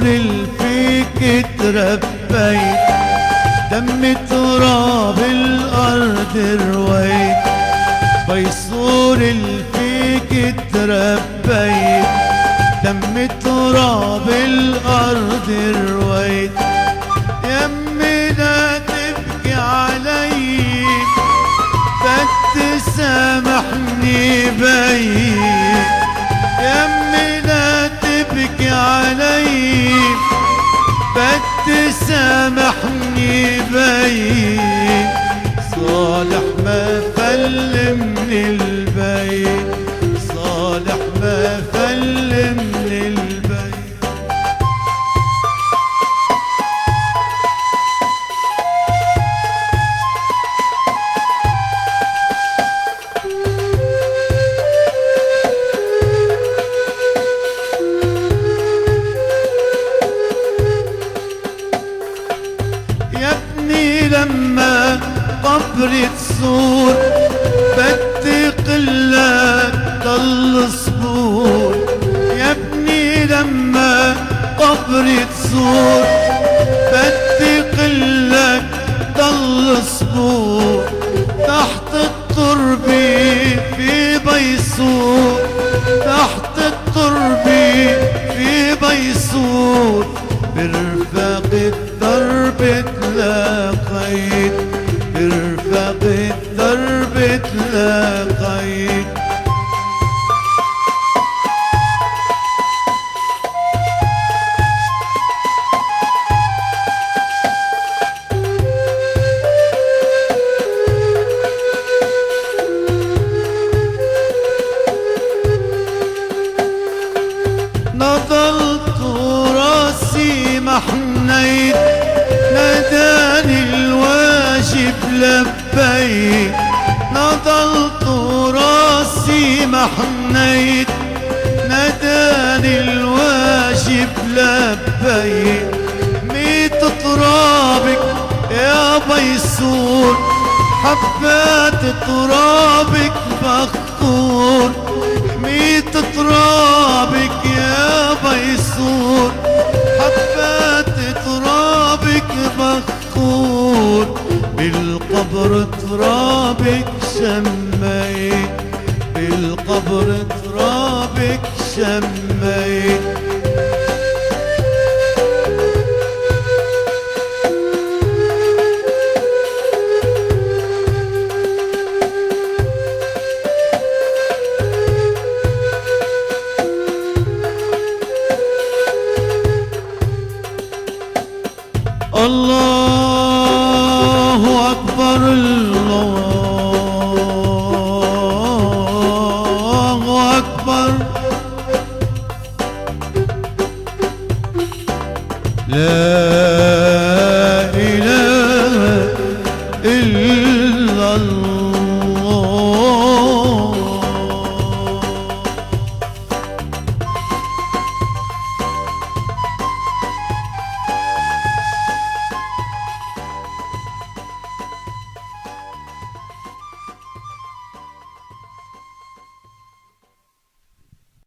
اللي فيك تربيت، دم تراب الأرض رويت. بيصور اللي فيك تربيت، دم تراب الأرض رويت. يمي لا تبكي علي، تسامحني بيك. يمي لا تبكي علي، تسامحني بيك. صالح ما فل من البيت، صالح ما فل من البيت. لما قبري تزور بتقلك ضل صبور. يا ابني لما قبري تزور بتقلك ضل صبور. تحت التربة في بيصور، تحت التربة في بيصور. برفاق الدرب تلاقيت، برفاق الدرب تلاقيت. نضلت راسي محنيت، ناداني الواجب لبيت. نضلت راسي محنيت، ناداني الواجب لبيت. ميت ترابك يا بيصور، حبات ترابك بخور. ميت ترابك يا بيصور، حبات ترابك بخور. بالقبر ترابك شميت، بالقبر ترابك شميت. الله أكبر، الله أكبر. لا